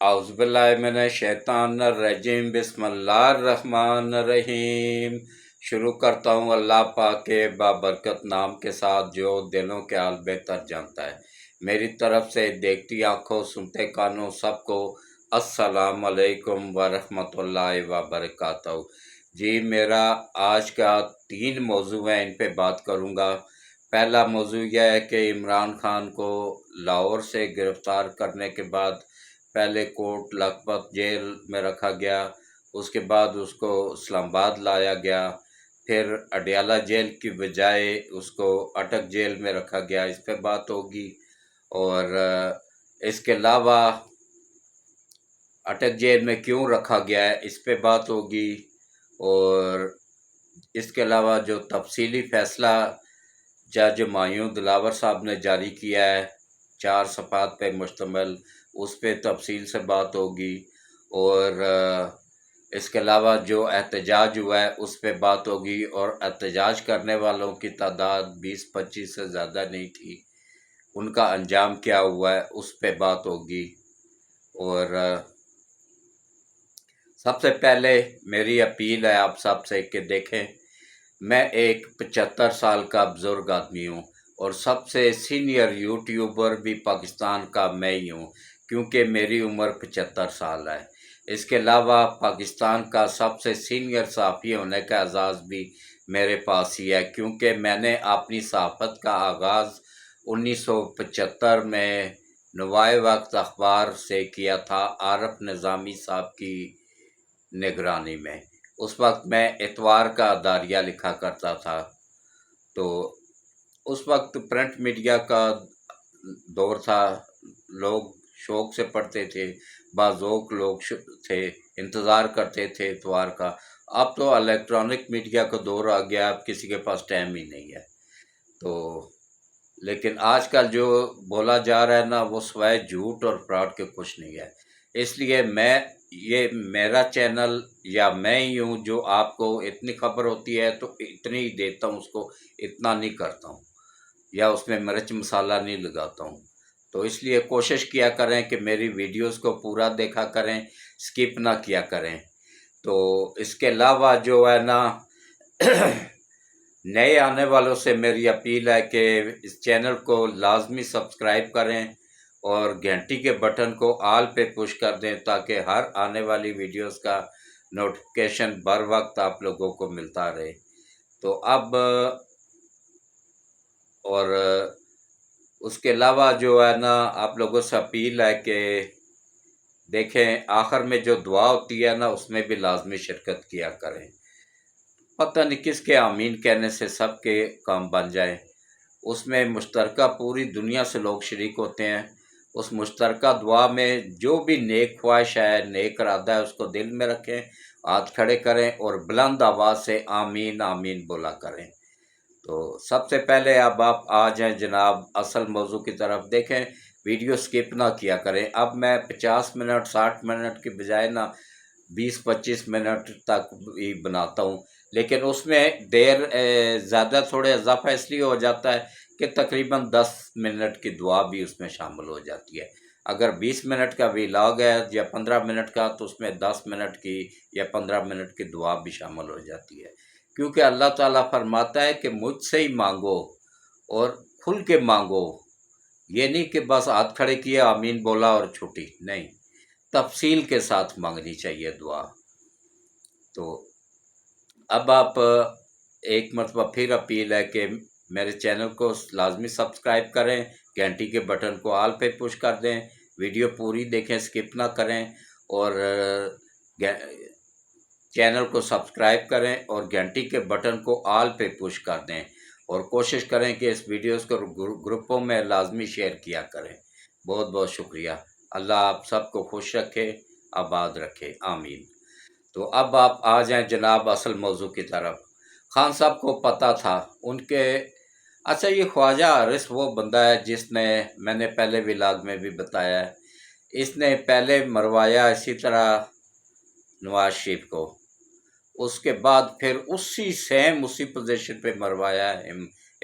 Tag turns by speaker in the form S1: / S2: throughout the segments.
S1: اعوذ باللہ من الشیطان الرجیم، بسم اللہ الرحمن الرحیم۔ شروع کرتا ہوں اللہ پاک کے بابرکت نام کے ساتھ جو دلوں کے حال بہتر جانتا ہے۔ میری طرف سے دیکھتی آنکھوں سنتے کانوں سب کو السلام علیکم ورحمۃ اللہ وبرکاتہ۔ جی میرا آج کا 3 موضوع ہیں، ان پہ بات کروں گا۔ پہلا موضوع یہ ہے کہ عمران خان کو لاہور سے گرفتار کرنے کے بعد پہلے کوٹ لکھپت جیل میں رکھا گیا، اس کے بعد اس کو اسلام آباد لایا گیا، پھر اڈیالہ جیل کی بجائے اس کو اٹک جیل میں رکھا گیا، اس پہ بات ہوگی۔ اور اس کے علاوہ اٹک جیل میں کیوں رکھا گیا ہے اس پہ بات ہوگی۔ اور اس کے علاوہ جو تفصیلی فیصلہ جج مایوں دلاور صاحب نے جاری کیا ہے 4 صفحات پہ مشتمل، اس پہ تفصیل سے بات ہوگی۔ اور اس کے علاوہ جو احتجاج ہوا ہے اس پہ بات ہوگی، اور احتجاج کرنے والوں کی تعداد 20-25 سے زیادہ نہیں تھی، ان کا انجام کیا ہوا ہے اس پہ بات ہوگی۔ اور سب سے پہلے میری اپیل ہے آپ سب سے کہ دیکھیں، میں ایک 75 سال کا بزرگ آدمی ہوں، اور سب سے سینئر یوٹیوبر بھی پاکستان کا میں ہی ہوں، کیونکہ میری عمر 75 سال ہے۔ اس کے علاوہ پاکستان کا سب سے سینئر صحافی ہونے کا اعزاز بھی میرے پاس ہی ہے، کیونکہ میں نے اپنی صحافت کا آغاز 1975 میں نوائے وقت اخبار سے کیا تھا، عارف نظامی صاحب کی نگرانی میں۔ اس وقت میں اتوار کا داریہ لکھا کرتا تھا، تو اس وقت پرنٹ میڈیا کا دور تھا، لوگ شوق سے پڑھتے تھے، بعضوق لوگ تھے، انتظار کرتے تھے اتوار کا۔ اب تو الیکٹرانک میڈیا کا دور آ گیا، اب کسی کے پاس ٹائم ہی نہیں ہے۔ تو لیکن آج کل جو بولا جا رہا ہے نا، وہ سوائے جھوٹ اور فراڈ کے کچھ نہیں ہے۔ اس لیے یہ میرا چینل یا میں ہی ہوں جو آپ کو اتنی خبر ہوتی ہے تو اتنی ہی دیتا ہوں، اس کو اتنا نہیں کرتا ہوں، یا اس میں مرچ مسالہ نہیں لگاتا ہوں۔ تو اس لیے کوشش کیا کریں کہ میری ویڈیوز کو پورا دیکھا کریں، سکپ نہ کیا کریں۔ تو اس کے علاوہ جو ہے نا، نئے آنے والوں سے میری اپیل ہے کہ اس چینل کو لازمی سبسکرائب کریں، اور گھنٹی کے بٹن کو آل پہ پش کر دیں، تاکہ ہر آنے والی ویڈیوز کا نوٹیفیکیشن بر وقت آپ لوگوں کو ملتا رہے۔ تو اب اور اس کے علاوہ جو ہے نا، آپ لوگوں سے اپیل ہے کہ دیکھیں، آخر میں جو دعا ہوتی ہے نا، اس میں بھی لازمی شرکت کیا کریں۔ پتہ نہیں کس کے آمین کہنے سے سب کے کام بن جائیں۔ اس میں مشترکہ پوری دنیا سے لوگ شریک ہوتے ہیں۔ اس مشترکہ دعا میں جو بھی نیک خواہش ہے، نیک ارادہ ہے، اس کو دل میں رکھیں، ہاتھ کھڑے کریں، اور بلند آواز سے آمین آمین بولا کریں۔ تو سب سے پہلے اب آپ آ جائیں جناب اصل موضوع کی طرف۔ دیکھیں، ویڈیو سکپ نہ کیا کریں۔ اب میں 50 منٹ 60 منٹ کی بجائے نا 20-25 منٹ تک ہی بناتا ہوں، لیکن اس میں دیر زیادہ تھوڑے اضافہ اس لیے ہو جاتا ہے کہ تقریباً 10 منٹ کی دعا بھی اس میں شامل ہو جاتی ہے۔ اگر 20 منٹ کا ویلاگ ہے یا 15 منٹ کا، تو اس میں 10 منٹ کی یا 15 منٹ کی دعا بھی شامل ہو جاتی ہے، کیونکہ اللہ تعالیٰ فرماتا ہے کہ مجھ سے ہی مانگو اور کھل کے مانگو۔ یہ نہیں کہ بس ہاتھ کھڑے کیے آمین بولا اور چھٹی، نہیں، تفصیل کے ساتھ مانگنی چاہیے دعا۔ تو اب آپ ایک مرتبہ پھر اپیل ہے کہ میرے چینل کو لازمی سبسکرائب کریں، گھنٹی کے بٹن کو آل پہ پش کر دیں، ویڈیو پوری دیکھیں، سکپ نہ کریں، اور چینل کو سبسکرائب کریں، اور گھنٹی کے بٹن کو آل پہ پش کر دیں، اور کوشش کریں کہ اس ویڈیوز کو گروپوں میں لازمی شیئر کیا کریں۔ بہت بہت شکریہ۔ اللہ آپ سب کو خوش رکھے، آباد رکھے، آمین۔ تو اب آپ آ جائیں جناب اصل موضوع کی طرف۔ خان صاحب کو پتہ تھا ان کے، اچھا یہ خواجہ حارث وہ بندہ ہے جس نے، میں نے پہلے ولاگ میں بھی بتایا ہے، اس نے پہلے مروایا اسی طرح نواز شریف کو، اس کے بعد پھر اسی پوزیشن پہ مروایا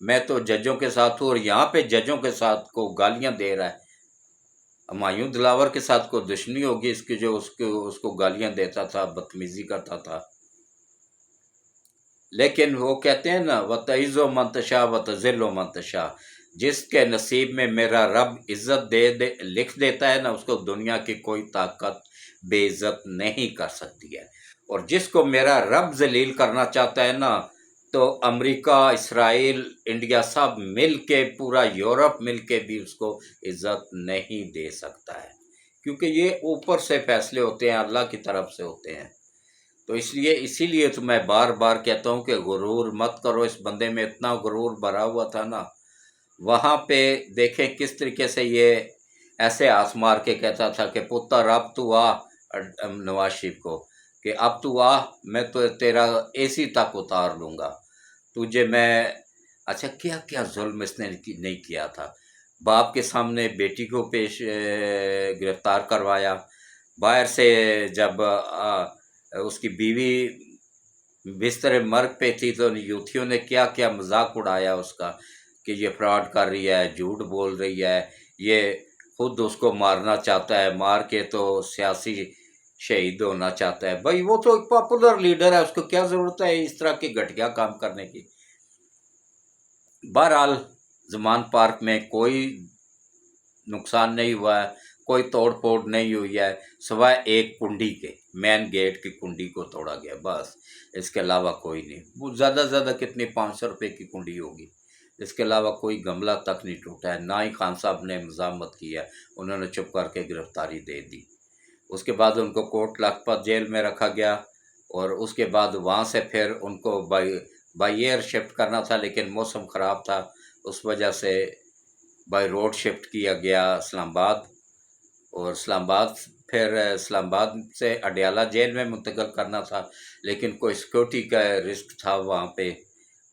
S1: میں تو ججوں کے ساتھ ہوں، اور یہاں پہ ججوں کے ساتھ کو گالیاں دے رہا ہے۔ ہمایوں دلاور کے ساتھ کو دشمنی ہوگی اس کی، جو اس کو گالیاں دیتا تھا، بدتمیزی کرتا تھا۔ لیکن وہ کہتے ہیں نا وَتَعِزُّ مَن تَشَاءُ وَتُذِلُّ مَن تَشَاءُ، جس کے نصیب میں میرا رب عزت لکھ دیتا ہے نا، اس کو دنیا کی کوئی طاقت بے عزت نہیں کر سکتی ہے، اور جس کو میرا رب ذلیل کرنا چاہتا ہے نا، تو امریکہ، اسرائیل، انڈیا سب مل کے، پورا یورپ مل کے بھی اس کو عزت نہیں دے سکتا ہے، کیونکہ یہ اوپر سے فیصلے ہوتے ہیں، اللہ کی طرف سے ہوتے ہیں۔ تو اسی لیے تو میں بار بار کہتا ہوں کہ غرور مت کرو۔ اس بندے میں اتنا غرور بھرا ہوا تھا نا، وہاں پہ دیکھیں کس طریقے سے یہ ایسے ہاتھ مار کے کہتا تھا کہ پتر اب تو آ، نواز شریف کو، کہ اب تو آ، میں تو تیرا اے سی تک اتار لوں گا تجھے میں۔ اچھا کیا کیا ظلم اس نے نہیں کیا تھا؟ باپ کے سامنے بیٹی کو گرفتار کروایا، باہر سے جب اس کی بیوی بستر مرگ پہ تھی تو یوتھیوں نے کیا کیا مذاق اڑایا اس کا، کہ یہ فراڈ کر رہی ہے، جھوٹ بول رہی ہے، یہ خود اس کو مارنا چاہتا ہے، مار کے تو سیاسی شہید ہونا چاہتا ہے۔ بھائی وہ تو ایک پاپولر لیڈر ہے، اس کو کیا ضرورت ہے اس طرح کی گھٹیا کام کرنے کی؟ بہرحال زمان پارک میں کوئی نقصان نہیں ہوا ہے، کوئی توڑ پھوڑ نہیں ہوئی ہے، سوائے ایک کنڈی کے، مین گیٹ کی کنڈی کو توڑا گیا بس، اس کے علاوہ کوئی نہیں۔ وہ زیادہ سے زیادہ کتنی 500 روپے کی کنڈی ہوگی، اس کے علاوہ کوئی گملہ تک نہیں ٹوٹا ہے، نہ ہی خان صاحب نے مزاحمت کیا، انہوں نے چپ کر کے گرفتاری دے دی۔ اس کے بعد ان کو کوٹ لکھپت جیل میں رکھا گیا، اور اس کے بعد وہاں سے پھر ان کو بائی ایئر شفٹ کرنا تھا، لیکن موسم خراب تھا، اس وجہ سے بائی روڈ شفٹ کیا گیا اسلام آباد، اور پھر اسلام آباد سے اڈیالہ جیل میں منتقل کرنا تھا، لیکن کوئی سیکورٹی کا رسک تھا، وہاں پہ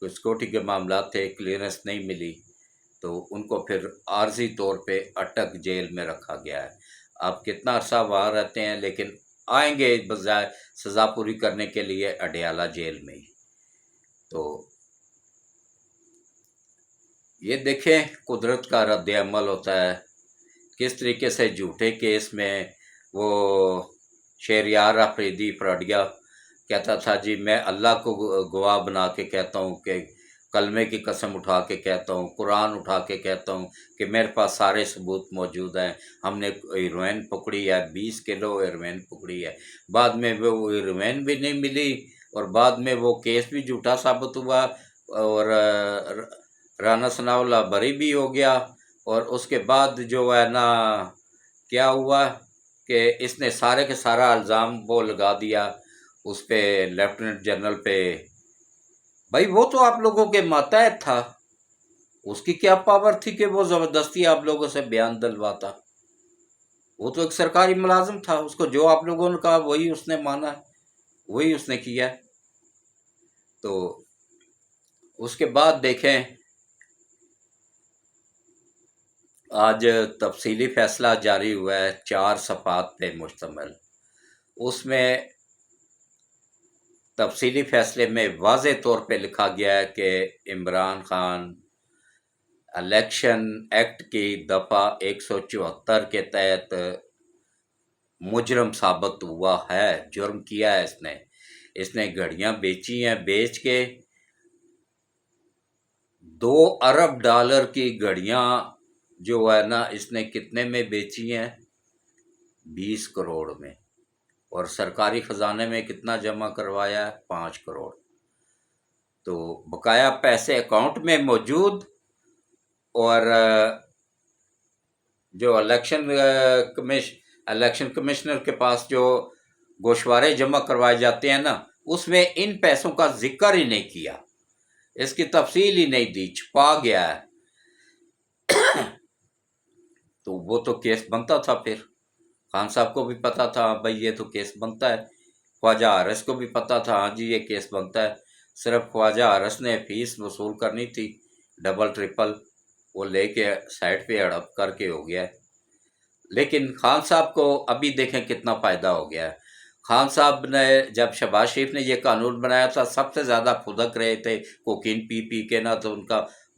S1: کوئی سیکورٹی کے معاملات تھے، کلیئرنس نہیں ملی، تو ان کو پھر عارضی طور پہ اٹک جیل میں رکھا گیا ہے۔ آپ کتنا عرصہ وہاں رہتے ہیں، لیکن آئیں گے بجائے سزا پوری کرنے کے لیے اڈیالہ جیل میں ہی۔ تو یہ دیکھیں قدرت کا رد عمل ہوتا ہے، کس طریقے سے جھوٹے کیس میں وہ شہریار آفریدی فراڈیا کہتا تھا جی میں اللہ کو گواہ بنا کے کہتا ہوں، کہ کلمے کی قسم اٹھا کے کہتا ہوں، قرآن اٹھا کے کہتا ہوں کہ میرے پاس سارے ثبوت موجود ہیں، ہم نے ہیروئن پکڑی ہے، 20 کلو ہیروئن پکڑی ہے۔ بعد میں وہ ہیروئن بھی نہیں ملی، اور بعد میں وہ کیس بھی جھوٹا ثابت ہوا، اور رانا ثناء اللہ بری بھی ہو گیا، اور اس کے بعد جو ہے نا کیا ہوا کہ اس نے سارے کے سارا الزام وہ لگا دیا اس پہ، لیفٹیننٹ جنرل پہ۔ بھائی وہ تو آپ لوگوں کے ماتحت تھا، اس کی کیا پاور تھی کہ وہ زبردستی آپ لوگوں سے بیان دلواتا؟ وہ تو ایک سرکاری ملازم تھا، اس کو جو آپ لوگوں نے کہا وہی اس نے مانا، وہی اس نے کیا۔ تو اس کے بعد دیکھیں آج تفصیلی فیصلہ جاری ہوا ہے 4 صفحات پہ مشتمل، اس میں تفصیلی فیصلے میں واضح طور پہ لکھا گیا ہے کہ عمران خان الیکشن ایکٹ کی دفعہ 174 کے تحت مجرم ثابت ہوا ہے، جرم کیا ہے اس نے گھڑیاں بیچی ہیں، بیچ کے 2 ارب ڈالر کی گھڑیاں جو ہے نا اس نے کتنے میں بیچی ہیں؟ 20 کروڑ میں، اور سرکاری خزانے میں کتنا جمع کروایا ہے؟ 5 کروڑ۔ تو بقایا پیسے اکاؤنٹ میں موجود، اور جو الیکشن کمشنر کے پاس جو گوشوارے جمع کروائے جاتے ہیں نا، اس میں ان پیسوں کا ذکر ہی نہیں کیا، اس کی تفصیل ہی نہیں دی، چھپا گیا ہے۔ تو وہ تو کیس بنتا تھا، پھر خان صاحب کو بھی پتا تھا بھائی یہ تو کیس بنتا ہے، خواجہ حارث کو بھی پتا تھا ہاں جی یہ کیس بنتا ہے، صرف خواجہ حارث نے فیس وصول کرنی تھی ڈبل ٹرپل، وہ لے کے سائڈ پہ ہڑپ کر کے ہو گیا ہے۔ لیکن خان صاحب کو ابھی دیکھیں کتنا فائدہ ہو گیا ہے۔ خان صاحب نے جب شہباز شریف نے یہ قانون بنایا تھا، سب سے زیادہ پھدک رہے تھے کوکین پی پی کے نا، تو ان کا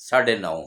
S1: 9:30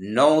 S1: 9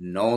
S1: 9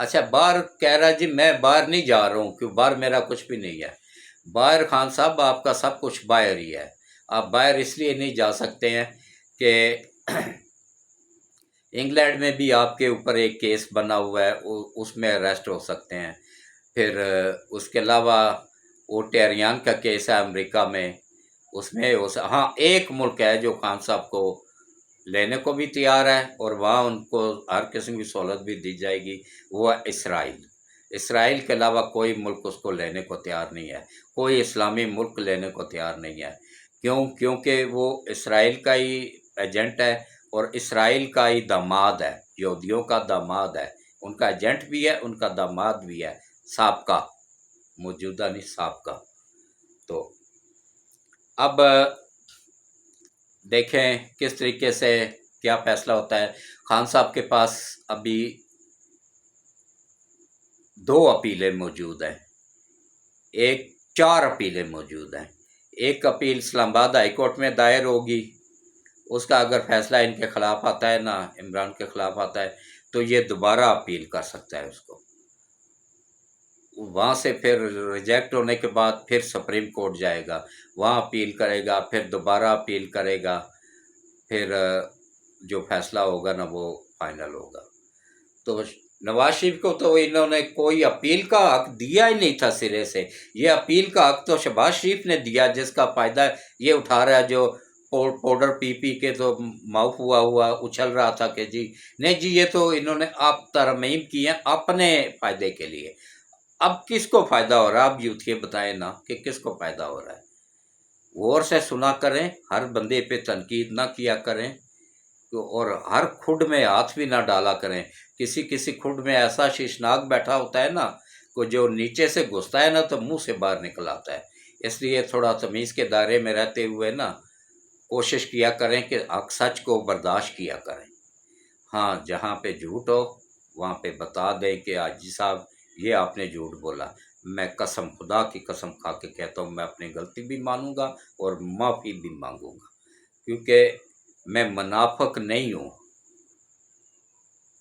S1: اچھا باہر کہہ رہا جی میں باہر نہیں جا رہا ہوں، کیوں باہر میرا کچھ بھی نہیں ہے باہر، خان صاحب آپ کا سب کچھ باہر ہی ہے، آپ باہر اس لیے نہیں جا سکتے ہیں کہ انگلینڈ میں بھی آپ کے اوپر ایک کیس بنا ہوا ہے، اس میں اریسٹ ہو سکتے ہیں، پھر اس کے علاوہ وہ ٹیریان کا کیس ہے امریکہ میں، اس میں ہاں ایک ملک ہے جو خان صاحب کو لینے کو بھی تیار ہے اور وہاں ان کو ہر قسم کی سہولت بھی دی جائے گی، وہ ہے اسرائیل۔ اسرائیل کے علاوہ کوئی ملک اس کو لینے کو تیار نہیں ہے، کوئی اسلامی ملک لینے کو تیار نہیں ہے، کیونکہ وہ اسرائیل کا ہی ایجنٹ ہے اور اسرائیل کا ہی داماد ہے، یہودیوں کا داماد ہے، ان کا ایجنٹ بھی ہے، ان کا داماد بھی ہے، سابقہ، موجودہ نہیں سابقہ۔ تو اب دیکھیں کس طریقے سے کیا فیصلہ ہوتا ہے۔ خان صاحب کے پاس ابھی 2 اپیلیں موجود ہیں، 4 اپیلیں موجود ہیں۔ ایک اپیل اسلام آباد ہائی کورٹ میں دائر ہوگی، اس کا اگر فیصلہ ان کے خلاف آتا ہے نا، عمران کے خلاف آتا ہے، تو یہ دوبارہ اپیل کر سکتا ہے اس کو، وہاں سے پھر ریجیکٹ ہونے کے بعد پھر سپریم کورٹ جائے گا، وہاں اپیل کرے گا، پھر دوبارہ اپیل کرے گا، پھر جو فیصلہ ہوگا نا وہ فائنل ہوگا۔ تو نواز شریف کو تو انہوں نے کوئی اپیل کا حق دیا ہی نہیں تھا سرے سے، یہ اپیل کا حق تو شہباز شریف نے دیا، جس کا فائدہ یہ اٹھا رہا ہے، جو پاؤڈر پی پی کے تو معاف ہوا اچھل رہا تھا کہ جی نہیں جی یہ تو انہوں نے آپ ترمیم کی ہیں اپنے فائدے کے لیے۔ اب کس کو فائدہ ہو رہا ہے؟ اب یوتھ یہ بتائیں نا کہ کس کو فائدہ ہو رہا ہے؟ غور سے سنا کریں، ہر بندے پہ تنقید نہ کیا کریں، اور ہر کھڈ میں ہاتھ بھی نہ ڈالا کریں۔ کسی کھڈ میں ایسا شیشناک بیٹھا ہوتا ہے نا کہ جو نیچے سے گھستا ہے نا تو منہ سے باہر نکل آتا ہے، اس لیے تھوڑا تمیز کے دائرے میں رہتے ہوئے نا کوشش کیا کریں کہ حق سچ کو برداشت کیا کریں۔ ہاں جہاں پہ جھوٹ ہو وہاں پہ بتا دیں کہ حاجی صاحب یہ آپ نے جھوٹ بولا، میں قسم خدا کی قسم کھا کے کہتا ہوں میں اپنی غلطی بھی مانوں گا اور معافی بھی مانگوں گا، کیونکہ میں منافق نہیں ہوں۔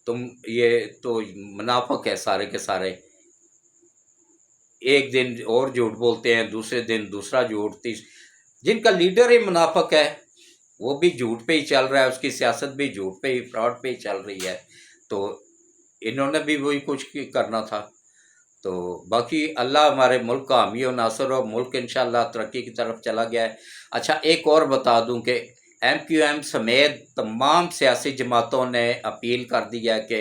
S1: تم یہ تو منافق ہے سارے کے سارے، ایک دن اور جھوٹ بولتے ہیں، دوسرے دن دوسرا جھوٹ، جن کا لیڈر ہی منافق ہے وہ بھی جھوٹ پہ ہی چل رہا ہے، اس کی سیاست بھی جھوٹ پہ ہی، فراڈ پہ ہی چل رہی ہے، تو انہوں نے بھی وہی کچھ کرنا تھا۔ تو باقی اللہ ہمارے ملک کا حامی و ناصر ہو، ملک انشاءاللہ ترقی کی طرف چلا گیا ہے۔ اچھا ایک اور بتا دوں کہ ایم کیو ایم سمیت تمام سیاسی جماعتوں نے اپیل کر دی ہے کہ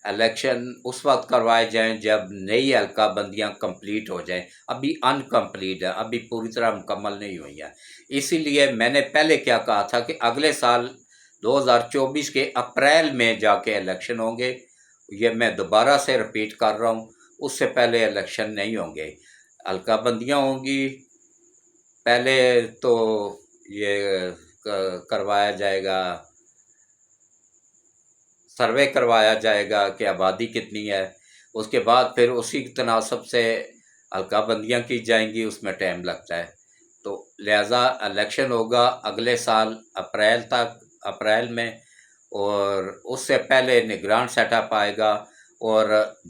S1: الیکشن اس وقت کروائے جائیں جب نئی حلقہ بندیاں کمپلیٹ ہو جائیں، ابھی ان کمپلیٹ ہے، ابھی پوری طرح مکمل نہیں ہوئی ہیں۔ اسی لیے میں نے پہلے کیا کہا تھا کہ اگلے سال 2024 کے اپریل میں جا کے الیکشن ہوں گے، یہ میں دوبارہ سے رپیٹ کر رہا ہوں، اس سے پہلے الیکشن نہیں ہوں گے، حلقہ بندیاں ہوں گی، پہلے تو یہ کروایا جائے گا، سروے کروایا جائے گا کہ آبادی کتنی ہے، اس کے بعد پھر اسی تناسب سے حلقہ بندیاں کی جائیں گی، اس میں ٹائم لگتا ہے، تو لہٰذا الیکشن ہوگا اگلے سال اپریل میں، اور اس سے پہلے نگران سیٹ اپ آئے گا، اور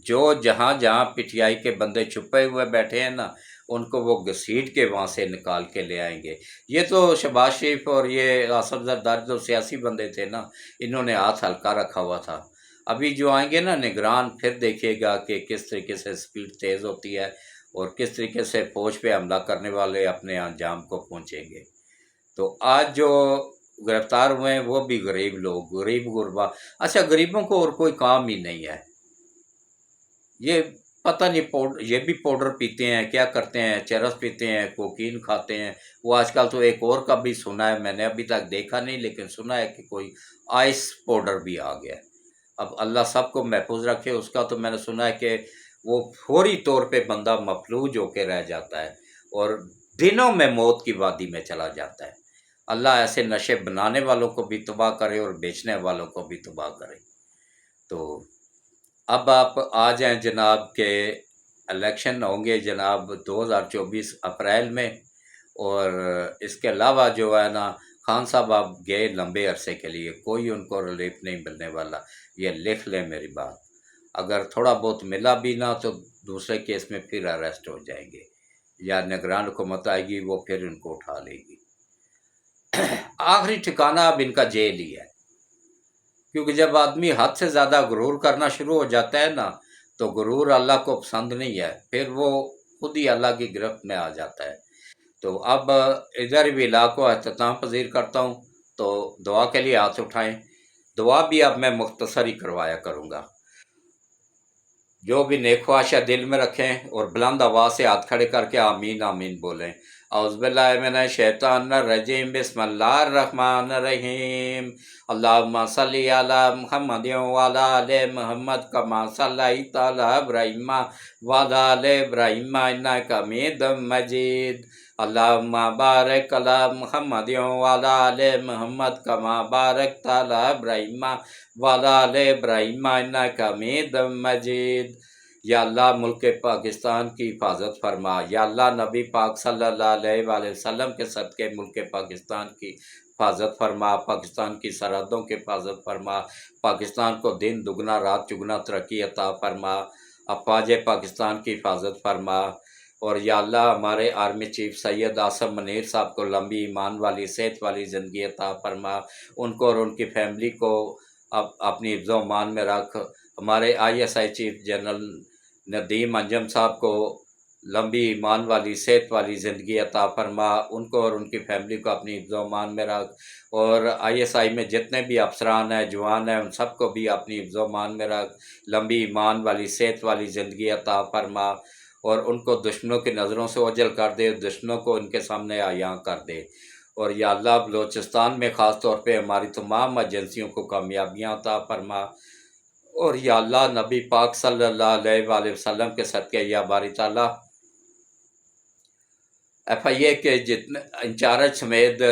S1: جو جہاں پی ٹی آئی کے بندے چھپے ہوئے بیٹھے ہیں نا ان کو وہ گھسیٹ کے وہاں سے نکال کے لے آئیں گے۔ یہ تو شہباز شریف اور یہ آصف زرداری جو سیاسی بندے تھے نا انہوں نے ہاتھ ہلکا رکھا ہوا تھا، ابھی جو آئیں گے نا نگران پھر دیکھیے گا کہ کس طریقے سے سپیڈ تیز ہوتی ہے اور کس طریقے سے فوج پہ حملہ کرنے والے اپنے انجام کو پہنچیں گے۔ تو آج جو گرفتار ہوئے ہیں وہ بھی غریب لوگ، غریب غربا، اچھا غریبوں کو اور کوئی کام ہی نہیں ہے، یہ پتہ نہیں یہ بھی پاؤڈر پیتے ہیں، کیا کرتے ہیں، چرس پیتے ہیں، کوکین کھاتے ہیں، وہ آج کل تو ایک اور کا بھی سنا ہے، میں نے ابھی تک دیکھا نہیں لیکن سنا ہے کہ کوئی آئس پاؤڈر بھی آ گیا ہے۔ اب اللہ سب کو محفوظ رکھے، اس کا تو میں نے سنا ہے کہ وہ فوری طور پہ بندہ مفلوج ہو کے رہ جاتا ہے اور دنوں میں موت کی وادی میں چلا جاتا ہے۔ اللہ ایسے نشے بنانے والوں کو بھی تباہ کرے اور بیچنے والوں کو بھی تباہ کرے۔ تو اب آپ آ جائیں جناب کہ الیکشن ہوں گے جناب 2024 اپریل میں، اور اس کے علاوہ جو ہے نا خان صاحب آپ گئے لمبے عرصے کے لیے، کوئی ان کو ریلیف نہیں ملنے والا، یہ لکھ لیں میری بات۔ اگر تھوڑا بہت ملا بھی نہ تو دوسرے کیس میں پھر اریسٹ ہو جائیں گے، یا نگران حکومت آئے گی وہ پھر ان کو اٹھا لے گی۔ آخری ٹھکانہ اب ان کا جیل ہی ہے، کیونکہ جب آدمی حد سے زیادہ غرور کرنا شروع ہو جاتا ہے نا تو غرور اللہ کو پسند نہیں ہے، پھر وہ خود ہی اللہ کی گرفت میں آ جاتا ہے۔ تو اب ادھر بھی علاقہ کو اختتام پذیر کرتا ہوں، تو دعا کے لیے ہاتھ اٹھائیں۔ دعا بھی اب میں مختصر ہی کروایا کروں گا، جو بھی نیک خواہشیں دل میں رکھیں اور بلند آواز سے ہاتھ کھڑے کر کے آمین آمین بولیں۔ اعوذ باللہ من الشیطان الرجیم، بسم اللہ الرحمن الرحیم، اللہم صلی علی محمد وعلی آل محمد کما صلیت علی ابراہیم وعلی آل ابراہیم انک حمید مجید، اللہم بارک علی محمد وعلی آل محمد کما بارکت علی ابراہیم وعلی آل ابراہیم انک حمید مجید۔ یا اللہ ملک پاکستان کی حفاظت فرما، یا اللہ نبی پاک صلی اللہ علیہ وآلہ وسلم کے صدقے ملک پاکستان کی حفاظت فرما، پاکستان کی سرحدوں کی حفاظت فرما، پاکستان کو دن دگنا رات چگنا ترقی عطا فرما، افواج پاکستان کی حفاظت فرما، اور یا اللہ ہمارے آرمی چیف سید آصم منیر صاحب کو لمبی ایمان والی صحت والی زندگی عطا فرما، ان کو اور ان کی فیملی کو اپنی حفظ و امان میں رکھ۔ ہمارے ISI چیف جنرل ندیم انجم صاحب کو لمبی ایمان والی صحت والی زندگی عطا فرما، ان کو اور ان کی فیملی کو اپنی حفظ و امان میں رکھ، اور ISI میں جتنے بھی افسران ہیں جوان ہیں ان سب کو بھی اپنی حفظ و امان میں رکھ، لمبی ایمان والی صحت والی زندگی عطا فرما، اور ان کو دشمنوں کی نظروں سے اوجھل کر دے، دشمنوں کو ان کے سامنے عیاں کر دے، اور یا اللہ بلوچستان میں خاص طور پہ ہماری تمام ایجنسیوں کو کامیابیاں عطا فرما، اور یا اللہ نبی پاک صلی اللہ علیہ وآلہ وسلم کے صدقے یا باری تعالیٰ FIA کے جتنے انچارج سمیت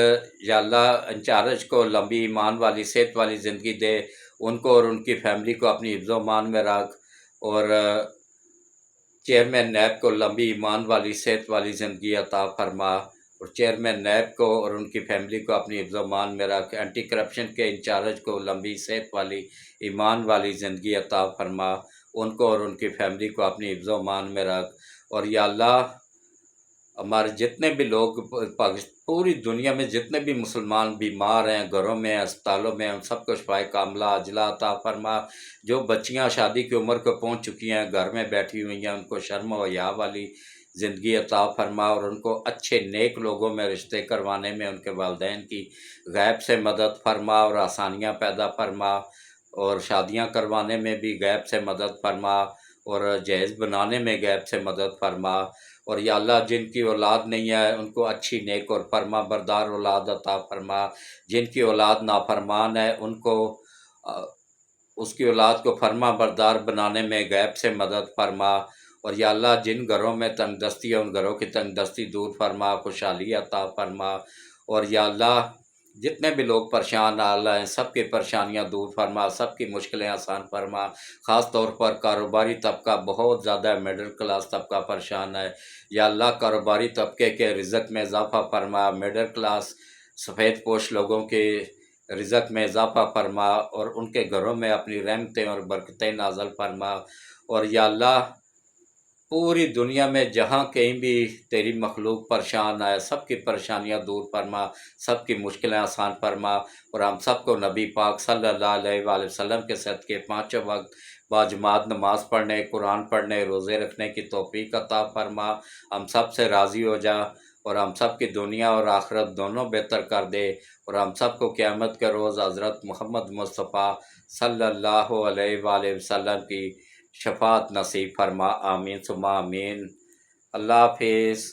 S1: یا اللہ انچارج کو لمبی ایمان والی صحت والی زندگی دے، ان کو اور ان کی فیملی کو اپنی حفظ و امان میں رکھ، اور چیئرمین نیب کو لمبی ایمان والی صحت والی زندگی عطا فرما، اور چیئرمین نیب کو اور ان کی فیملی کو اپنی حفظ و امان میں رکھ، اینٹی کرپشن کے انچارج کو لمبی صحت والی ایمان والی زندگی عطا فرما، ان کو اور ان کی فیملی کو اپنی حفظ و امان میں رکھ، اور یا اللہ ہمارے جتنے بھی لوگ پوری دنیا میں جتنے بھی مسلمان بیمار ہیں، گھروں میں اسپتالوں میں، ان سب کو شفائے کاملہ عاجلہ عطا فرما، جو بچیاں شادی کی عمر کو پہنچ چکی ہیں گھر میں بیٹھی ہوئی ہیں ان کو شرم و حیا والی زندگی عطا فرما، اور ان کو اچھے نیک لوگوں میں رشتے کروانے میں ان کے والدین کی غیب سے مدد فرما اور آسانیاں پیدا فرما، اور شادیاں کروانے میں بھی غیب سے مدد فرما، اور جہیز بنانے میں غیب سے مدد فرما، اور یا اللہ جن کی اولاد نہیں ہے ان کو اچھی نیک اور فرما بردار اولاد عطا فرما، جن کی اولاد نافرمان ہے ان کو اس کی اولاد کو فرما بردار بنانے میں غیب سے مدد فرما، اور یا اللہ جن گھروں میں تنگ دستی ہے ان گھروں کی تنگ دستی دور فرما، خوشحالی عطا فرما، اور یا اللہ جتنے بھی لوگ پریشان حال ہیں سب کی پریشانیاں دور فرما، سب کی مشکلیں آسان فرما، خاص طور پر کاروباری طبقہ بہت زیادہ مڈل کلاس طبقہ پریشان ہے، یا اللہ کاروباری طبقے کے رزق میں اضافہ فرما، مڈل کلاس سفید پوش لوگوں کے رزق میں اضافہ فرما، اور ان کے گھروں میں اپنی رحمتیں اور برکتیں نازل فرما، اور یا اللہ پوری دنیا میں جہاں کہیں بھی تیری مخلوق پریشان ہے سب کی پریشانیاں دور فرما، سب کی مشکلیں آسان فرما، اور ہم سب کو نبی پاک صلی اللہ علیہ وآلہ وسلم کے صدقے 5 وقت باجماعت نماز پڑھنے، قرآن پڑھنے، روزے رکھنے کی توفیق عطا فرما، ہم سب سے راضی ہو جا، اور ہم سب کی دنیا اور آخرت دونوں بہتر کر دے، اور ہم سب کو قیامت کے روز حضرت محمد مصطفیٰ صلی اللہ علیہ وآلہ وسلم کی شفاعت نصیب فرما، آمین ثم آمین۔ اللہ حافظ۔